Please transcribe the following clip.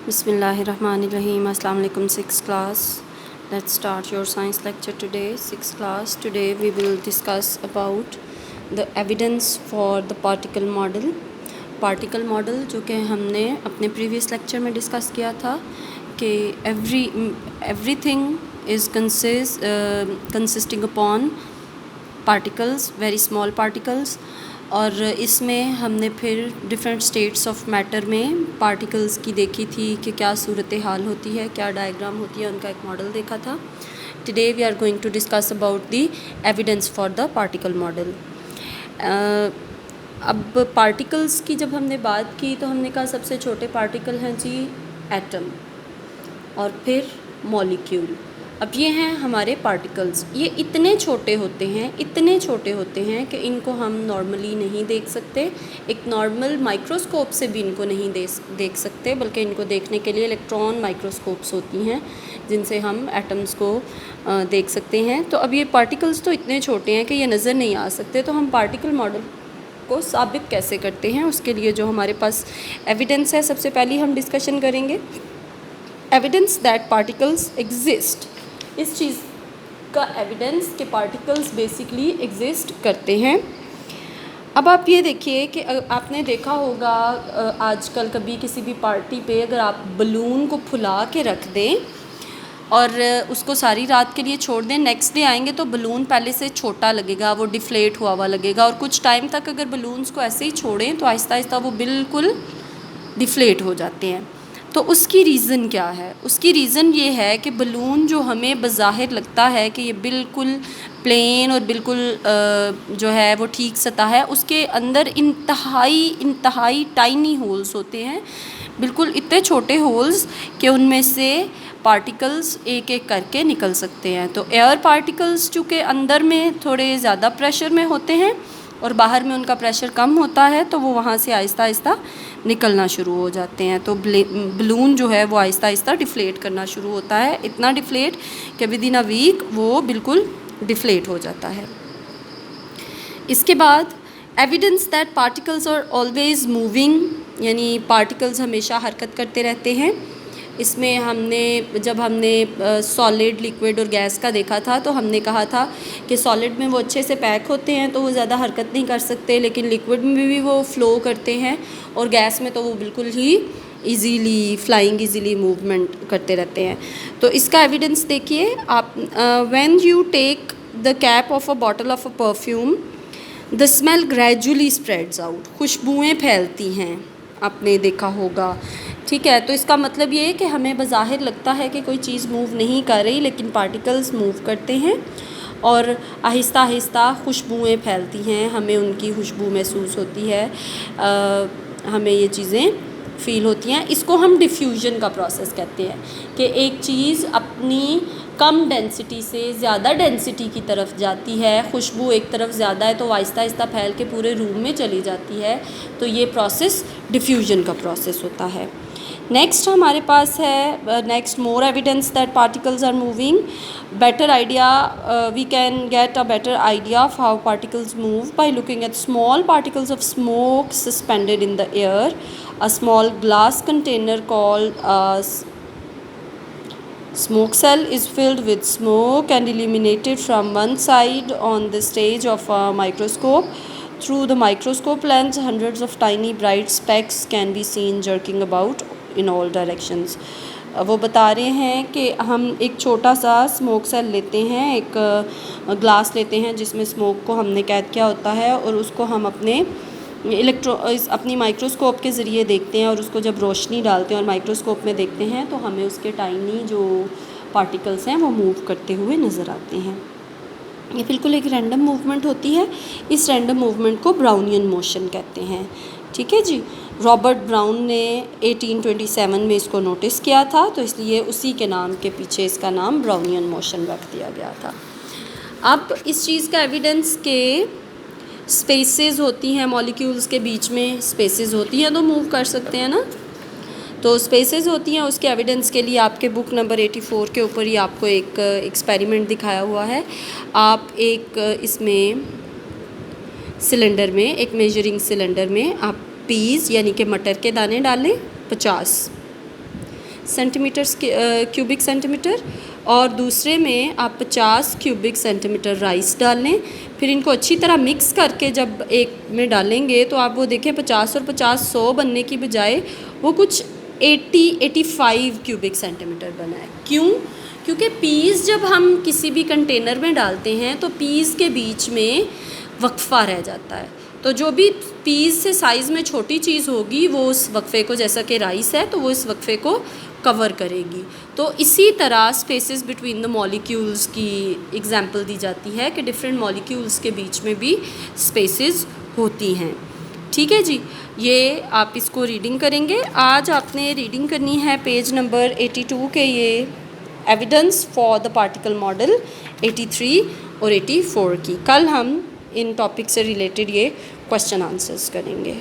Bismillahirrahmanirrahim. Assalamu alaikum, 6th class. Let's start your science lecture today. 6th class. Today we will discuss about the evidence for the particle model. Particle model जो कि हमने अपने previous lecture में discuss किया था कि everything is consisting upon particles, very small particles. और इसमें हमने फिर डिफरेंट स्टेट्स ऑफ मैटर में पार्टिकल्स की देखी थी कि क्या सूरत हाल होती है, क्या डायग्राम होती है, उनका एक मॉडल देखा था. Today we are going to discuss about the evidence for the particle model. अब पार्टिकल्स की जब हमने बात की तो हमने कहा सबसे छोटे पार्टिकल हैं जी एटम और फिर मॉलिक्यूल. अब ये हैं हमारे पार्टिकल्स. ये इतने छोटे होते हैं कि इनको हम नॉर्मली नहीं देख सकते. एक नॉर्मल माइक्रोस्कोप से भी इनको नहीं देख सकते, बल्कि इनको देखने के लिए इलेक्ट्रॉन माइक्रोस्कोप्स होती हैं जिनसे हम एटम्स को देख सकते हैं. तो अब ये पार्टिकल्स तो इतने छोटे हैं कि ये नज़र नहीं आ सकते. तो हम पार्टिकल मॉडल को साबित कैसे करते हैं, उसके लिए जो हमारे पास एविडेंस है, सबसे पहले हम डिस्कशन करेंगे एविडेंस दैट पार्टिकल्स एग्जिस्ट. इस चीज़ का एविडेंस कि पार्टिकल्स बेसिकली एग्जिस्ट करते हैं. अब आप ये देखिए कि आपने देखा होगा आजकल कभी किसी भी पार्टी पे अगर आप बलून को फुला के रख दें और उसको सारी रात के लिए छोड़ दें, नेक्स्ट डे आएंगे तो बलून पहले से छोटा लगेगा, वो डिफ्लेट हुआ लगेगा. और कुछ टाइम तक अगर बलून्स को ऐसे ही छोड़ें तो आहिस्ता आहिस्ता वो बिल्कुल डिफ्लेट हो जाते हैं. तो उसकी रीज़न क्या है? उसकी रीज़न ये है कि बलून जो हमें बज़ाहिर लगता है कि ये बिल्कुल प्लेन और बिल्कुल जो है वो ठीक सतह है, उसके अंदर इंतहाई टाइनी होल्स होते हैं, बिल्कुल इतने छोटे होल्स कि उनमें से पार्टिकल्स एक एक करके निकल सकते हैं. तो एयर पार्टिकल्स चूँकि अंदर में थोड़े ज़्यादा प्रेशर में होते हैं और बाहर में उनका प्रेशर कम होता है, तो वो वहाँ से आहिस्ता आहिस्ता निकलना शुरू हो जाते हैं. तो बलून जो है वो आहिस्ता आहिस्ता डिफ्लेट करना शुरू होता है, इतना डिफ्लेट कि विद इन अ वीक वो बिल्कुल डिफ्लेट हो जाता है. इसके बाद evidence that particles are always moving, यानी पार्टिकल्स हमेशा हरकत करते रहते हैं. इसमें जब हमने सॉलिड, लिक्विड और गैस का देखा था तो हमने कहा था कि सॉलिड में वो अच्छे से पैक होते हैं तो वो ज़्यादा हरकत नहीं कर सकते, लेकिन लिक्विड में भी वो फ़्लो करते हैं और गैस में तो वो बिल्कुल ही ईज़िली मूवमेंट करते रहते हैं. तो इसका एविडेंस देखिए आप. When you take the cap of a bottle of a perfume, the smell gradually spreads out. खुशबुएँ फैलती हैं, आपने देखा होगा, ठीक है. तो इसका मतलब ये है कि हमें बज़ाहिर लगता है कि कोई चीज़ मूव नहीं कर रही, लेकिन पार्टिकल्स मूव करते हैं और आहिस्ता आहिस्ता खुशबुएँ फैलती हैं, हमें उनकी खुशबू महसूस होती है, हमें ये चीज़ें फ़ील होती हैं. इसको हम डिफ्यूजन का प्रोसेस कहते हैं कि एक चीज़ अपनी कम डेंसिटी से ज़्यादा डेंसिटी की तरफ जाती है. खुशबू एक तरफ ज़्यादा है तो आहिस्ता आहिस्ता फैल के पूरे रूम में चली जाती है, तो ये प्रोसेस डिफ्यूजन का प्रोसेस होता है. नेक्स्ट हमारे पास है next more evidence that particles are moving. Better idea, we can get a better idea of how particles move by looking at small particles of smoke suspended in the air. A small glass container called a smoke cell is filled with smoke and illuminated from one side on the stage of a microscope. Through the microscope lens, hundreds of tiny bright specks can be seen jerking about in all directions. वो बता रहे हैं कि हम एक छोटा सा smoke cell लेते हैं, एक ग्लास लेते हैं जिसमें स्मोक को हमने कैद किया होता है और उसको हम अपनी माइक्रोस्कोप के ज़रिए देखते हैं और उसको जब रोशनी डालते हैं और माइक्रोस्कोप में देखते हैं तो हमें उसके टाइनी जो पार्टिकल्स हैं वो मूव करते हुए नज़र आते हैं. ये बिल्कुल एक रैंडम मूवमेंट होती है. इस रैंडम मूवमेंट को ब्राउनियन मोशन कहते हैं, ठीक है जी. रॉबर्ट ब्राउन ने 1827 में इसको नोटिस किया था, तो इसलिए उसी के नाम के पीछे इसका नाम ब्राउनियन मोशन रख दिया गया था. अब इस चीज़ का एविडेंस के स्पेसेस होती हैं, मॉलिक्यूल्स के बीच में स्पेसेस होती हैं तो मूव कर सकते हैं ना. तो स्पेसेस होती हैं, उसके एविडेंस के लिए आपके बुक नंबर 84 के ऊपर ही आपको एक एक्सपेरिमेंट दिखाया हुआ है. आप एक इसमें सिलेंडर में, एक मेजरिंग सिलेंडर में आप पीस यानी कि मटर के दाने डालें 50, सेंटीमीटर क्यूबिक सेंटीमीटर, और दूसरे में आप 50 क्यूबिक सेंटीमीटर राइस डाल लें। फिर इनको अच्छी तरह मिक्स करके जब एक में डालेंगे तो आप वो देखें 50 और 50 100 बनने की बजाय वो कुछ 80-85 क्यूबिक सेंटीमीटर बना है। क्यों? क्योंकि पीस जब हम किसी भी कंटेनर में डालते हैं तो पीस के बीच में वक्फा रह जाता है, तो जो भी पीस से साइज़ में छोटी चीज़ होगी वो उस वक्फे को, जैसा कि राइस है तो वो इस वक्फे को कवर करेगी। तो इसी तरह स्पेसेस बिटवीन द मॉलिक्यूल्स की एग्जांपल दी जाती है कि डिफरेंट मॉलिक्यूल्स के बीच में भी स्पेसेस होती हैं। ठीक है जी, ये आप इसको रीडिंग करेंगे। आज आपने रीडिंग करनी है पेज नंबर 82 के ये evidence for the particle model 83 और 84 की। कल हम इन टॉपिक से रिलेटेड ये क्वेश्चन आंसर्स करेंगे।